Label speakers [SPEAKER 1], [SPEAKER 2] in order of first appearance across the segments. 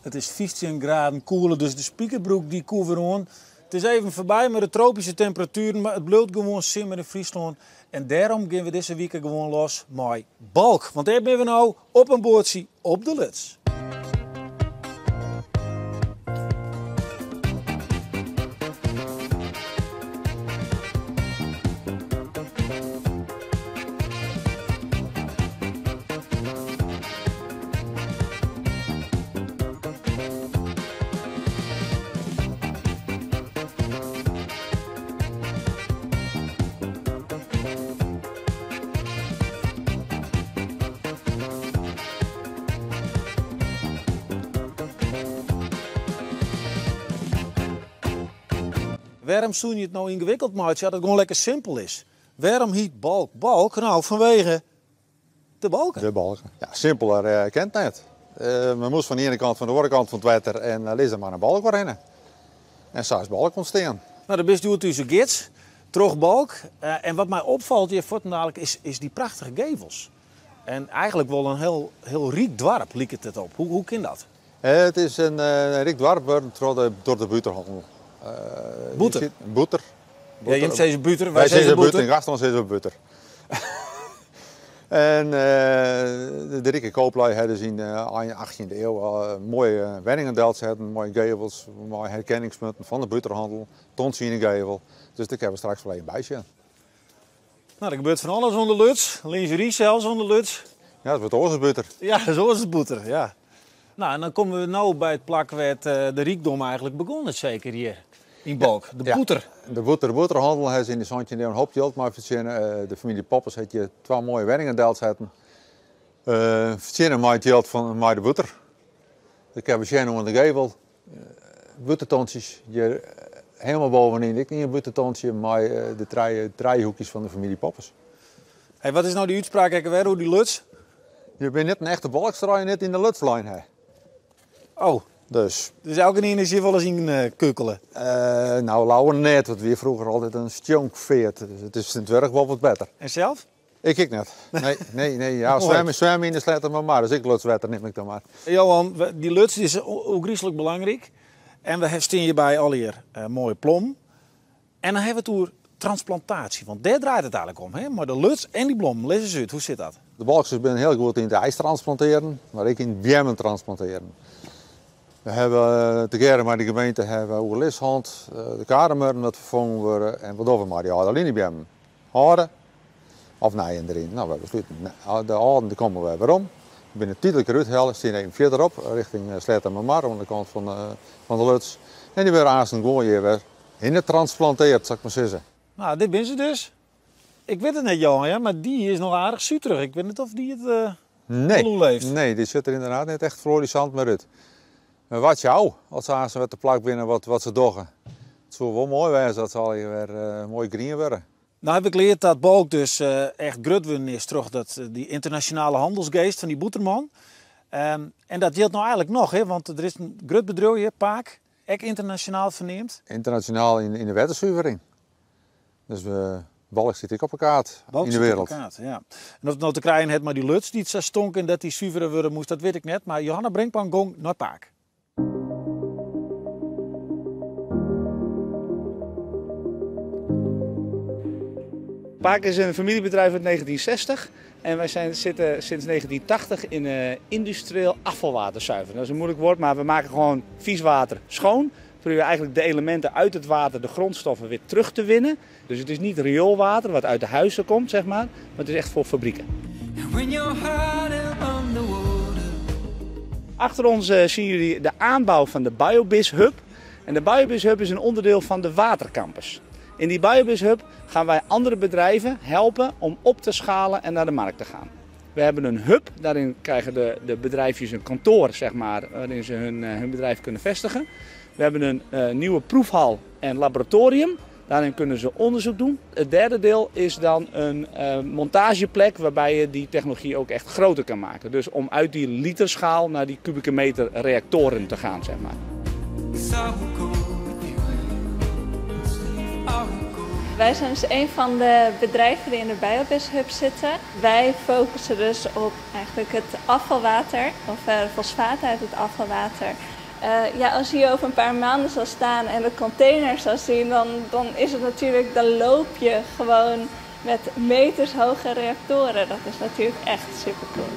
[SPEAKER 1] Het is 15 graden koeler, dus de spiekerbroek die koelt weer aan. Het is even voorbij met de tropische temperaturen, maar het blijft gewoon simmer in Friesland. En daarom gaan we deze week gewoon los met balk. Want daar zijn we nou op een bootje op de Luts. Waarom zou je het nou ingewikkeld maken als het gewoon lekker simpel is? Waarom heet balk balk? Nou, vanwege de balken.
[SPEAKER 2] De balken. Ja, simpeler kent het niet. Men moest van de ene kant van de andere kant van het water en lees er maar een balk waarin. En zo is balk ontstaan.
[SPEAKER 1] Nou, de best doet u zijn gids, terug balk. En wat mij opvalt hier dadelijk is die prachtige gevels. En eigenlijk wel een heel riek dorp lijkt het op. Hoe kan dat?
[SPEAKER 2] Het is een riek dorp door de buurthandel.
[SPEAKER 1] Boeter?
[SPEAKER 2] Boeter.
[SPEAKER 1] Ja, je hebt deze buter,
[SPEAKER 2] wij zijn
[SPEAKER 1] boeter.
[SPEAKER 2] Buter. In Gastland zijn ze buter. En de rieke kooplui hadden in de 18e eeuw mooie wenningendelt zetten, mooie gevels, mooie herkenningspunten van de buterhandel, tonsinegevel. Dus daar hebben we straks wel een bij zijn.
[SPEAKER 1] Nou, er gebeurt van alles onder Luts, lingerie zelfs onder Luts.
[SPEAKER 2] Ja, dat wordt onze buter.
[SPEAKER 1] Ja, zo is het boeter, ja. Nou, en dan komen we nou bij het plak waar de rijkdom eigenlijk begonnen, zeker hier in Balk. De boeter.
[SPEAKER 2] Ja, de boeterhandel heeft in de 17e eeuw een hoop geld maar verzinnen. De familie Poppers heeft je 2 mooie wenningendelt zetten. Verzinnen met geld van de boeter. Ik heb een onder de gevel. Boetertonsjes. Hier helemaal bovenin. Ik niet een boetertonsje, maar de draaihoekjes van de familie Poppers.
[SPEAKER 1] Hey, wat is nou die uitspraak weer, hoe die Luts?
[SPEAKER 2] Je bent net een echte balkstraai, net in de Lutslijn.
[SPEAKER 1] Oh.
[SPEAKER 2] Dus
[SPEAKER 1] elke keer is hier wel eens in kukkelen?
[SPEAKER 2] Nou, lauwe net, want we vroeger altijd een stjonkveert. Dus het is in het werk wel wat beter.
[SPEAKER 1] En zelf?
[SPEAKER 2] Ik niet. Nee. Ja, zwemmen in de sletten maar. Dus ik lutswetter neem ik dan maar.
[SPEAKER 1] Johan, die luts is ook griezelig belangrijk. En we hebben hierbij al hier mooie plom. En dan hebben we het over transplantatie. Want daar draait het eigenlijk om. Hè? Maar de luts en die blom, lees eens uit. Hoe zit dat?
[SPEAKER 2] De balksters zijn heel goed in het ijs transplanteren, maar ik in het bjemmen transplanteren. We hebben tegenwoordig met de gemeente hebben we lishand, de kademuren dat vervangen worden en wat doen we maar die oude liniebjemmen. Houden of naaien erin. Nou, we besluiten de oude komen we weer om. Binnen tijdelijke ruithel staan even verderop richting Sletten-Mar aan de kant van de Luts. En die werden aanstaan gewoon hier weer in het transplanteerd, zou ik maar zeggen.
[SPEAKER 1] Nou, dit ben ze dus. Ik weet het niet, Johan, ja, maar die is nog aardig zuuterig. Ik weet niet of die het hoe leeft.
[SPEAKER 2] Nee, die zit er inderdaad niet echt florissant meer uit. Maar wat jou, als ze met de plak binnen wat ze doggen. Het zou wel mooi zijn dat ze al weer mooi green worden.
[SPEAKER 1] Nou heb ik geleerd dat balk dus echt grutwin is terug die internationale handelsgeest van die boeterman. En dat geldt nou eigenlijk nog, hè, want er is een grutbedrijf hier, Paak, ook internationaal verneemd.
[SPEAKER 2] Internationaal in de wettenzuivering. Dus balk zit ik op een kaart in de wereld.
[SPEAKER 1] Ja. En of het nou te krijgen heeft, maar die luts die het stonk en dat die zuiveren worden moest, dat weet ik net. Maar Johanna Brinkman gong naar Paak.
[SPEAKER 3] Paak is een familiebedrijf uit 1960 en wij zitten sinds 1980 in industrieel afvalwaterzuiveren. Dat is een moeilijk woord, maar we maken gewoon vies water schoon. We proberen eigenlijk de elementen uit het water, de grondstoffen, weer terug te winnen. Dus het is niet rioolwater wat uit de huizen komt, zeg maar het is echt voor fabrieken. Achter ons zien jullie de aanbouw van de Biobis Hub. En de Biobis Hub is een onderdeel van de Watercampus. In die Biobis Hub gaan wij andere bedrijven helpen om op te schalen en naar de markt te gaan. We hebben een hub, daarin krijgen de bedrijfjes een kantoor, zeg maar, waarin ze hun bedrijf kunnen vestigen. We hebben een nieuwe proefhal en laboratorium, daarin kunnen ze onderzoek doen. Het derde deel is dan een montageplek waarbij je die technologie ook echt groter kan maken. Dus om uit die literschaal naar die kubieke meter reactoren te gaan, zeg maar.
[SPEAKER 4] Wij zijn dus een van de bedrijven die in de Biobis Hub zitten. Wij focussen dus op eigenlijk het afvalwater, of fosfaat uit het afvalwater. Als je hier over een paar maanden zal staan en de container zal zien, dan is het natuurlijk, dan loop je gewoon met meters hoge reactoren. Dat is natuurlijk echt super cool.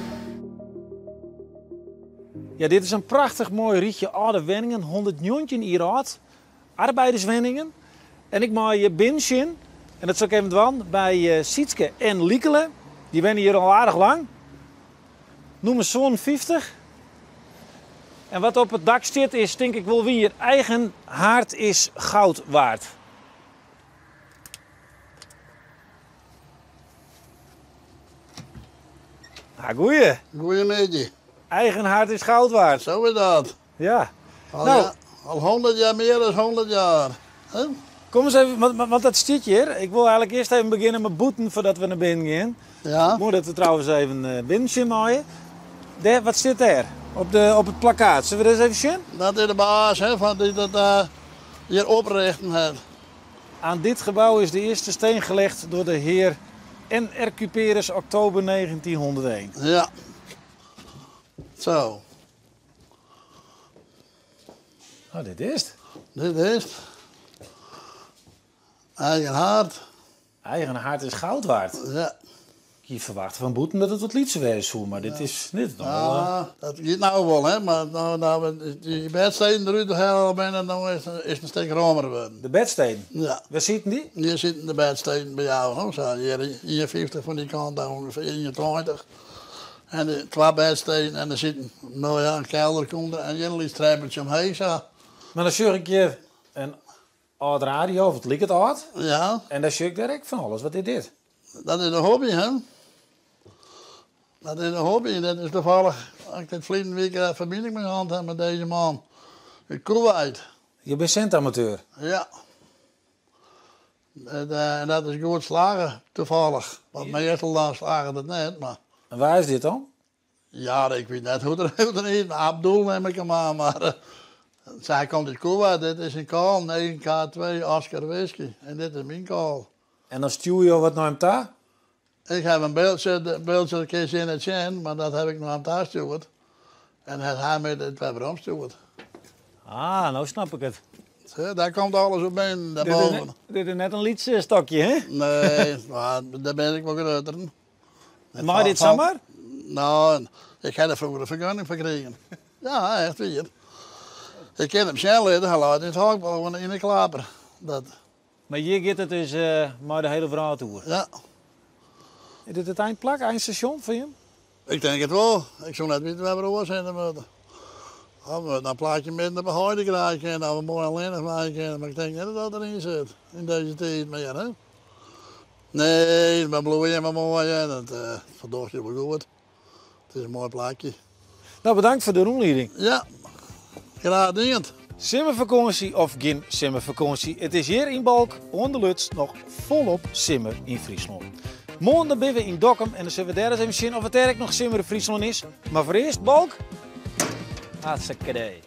[SPEAKER 1] Ja, dit is een prachtig mooi rietje oude wenningen, 119 jaar oud, arbeiderswenningen. En ik maak je binnen, en dat is ook even doen, bij Sietske en Liekele. Die wennen hier al aardig lang. Noemen zo'n 50. En wat op het dak zit is, denk ik wel, wie je eigen haard is goud waard. Ah, goeie.
[SPEAKER 5] Goeiemiddag.
[SPEAKER 1] Eigen haard is goud waard.
[SPEAKER 5] Zo is dat.
[SPEAKER 1] Ja.
[SPEAKER 5] Al 100 jaar meer dan 100 jaar. Huh?
[SPEAKER 1] Kom eens even, want dat stiet hier. Ik wil eigenlijk eerst even beginnen met boeten voordat we naar binnen gaan.
[SPEAKER 5] Ja.
[SPEAKER 1] Moet dat we trouwens even binnen maaien. Wat zit daar op het plakkaat? Zullen we dat eens even zien?
[SPEAKER 5] Dat is de baas hè, van die dat hier oprichten heeft.
[SPEAKER 1] Aan dit gebouw is de eerste steen gelegd door de heer N.R. Cuperus oktober 1901.
[SPEAKER 5] Ja. Zo.
[SPEAKER 1] Oh, dit is het.
[SPEAKER 5] Dit is het. Eigen haard.
[SPEAKER 1] Eigen haard is goud waard.
[SPEAKER 5] Ja.
[SPEAKER 1] Je verwacht van boeten dat het wat lietse wees, maar dit is nog wel...
[SPEAKER 5] Ja, dat gaat nou wel, hè. Maar nou die bedsteden eruit halen binnen, dan is het een stuk romer geworden.
[SPEAKER 1] De bedsteen.
[SPEAKER 5] Ja.
[SPEAKER 1] Waar zitten die?
[SPEAKER 5] Hier zitten de bedsteden bij jou, hoor. Zo, hier 50 van die kant, daar ongeveer 21. En de 2 bedsteden en er zit een kelder onder en jullie streepeltje omheen zo.
[SPEAKER 1] Maar dan zie ik je een oud radio, of het lijkt het oud.
[SPEAKER 5] Ja.
[SPEAKER 1] En daar zie ik direct van alles. Wat is dit?
[SPEAKER 5] Dat is een hobby, hè? Dat is een hobby. Dat is toevallig, als ik dit verleden week verbinding mee gehad heb met deze man. In Kuwait.
[SPEAKER 1] Je bent centamateur.
[SPEAKER 5] Ja. En dat is goed slagen, toevallig. Want meestal slagen dat net, maar...
[SPEAKER 1] En waar is dit dan?
[SPEAKER 5] Ja, ik weet net hoe het is. Abdul neem ik hem aan, maar... zij komt uit Kuwait. Dit is een kaal, 9K2 Oscar whisky. En dit is mijn kaal.
[SPEAKER 1] En dan stuur je wat naar hem daar?
[SPEAKER 5] Ik heb een beeldje een keer in het zien, maar dat heb ik naar hem thuis gestuurd. En hij met het weer omgestuurd.
[SPEAKER 1] Ah, nou snap ik het.
[SPEAKER 5] Zo, daar komt alles op binnen, daarboven.
[SPEAKER 1] Dit is net een liedstokje, hè?
[SPEAKER 5] Nee, maar daar ben ik wel groter.
[SPEAKER 1] Maar dit zomaar?
[SPEAKER 5] Nou, ik heb er vroeger een vergunning voor gekregen. Ja, echt weer. Ik ken hem snel leden, hij laat in het honkbal in de klaper. Dat.
[SPEAKER 1] Maar hier gaat het dus maar de hele verhaal toe.
[SPEAKER 5] Ja.
[SPEAKER 1] Is dit het eindplak, eindstation voor je?
[SPEAKER 5] Ik denk het wel. Ik zou net weten waar we over zijn moeten. We moeten een plaatje met naar behouden krijgen en dat we mooi alleen maken. Maar ik denk niet dat dat erin zit, in deze tijd meer. Hè? Nee, maar bloeien maar mooi en dat verdocht je wel goed. Het is een mooi plaatje.
[SPEAKER 1] Nou, bedankt voor de rondleiding.
[SPEAKER 5] Ja, graag gedaan.
[SPEAKER 1] Simmervakantie of geen simmervakantie. Het is hier in Balk, onder Luts, nog volop simmer in Friesland. Morgen ben we in Dokkum en dan zullen we daar eens even zien of het eigenlijk nog simmer in Friesland is. Maar voor eerst, Balk, hartstikke idee.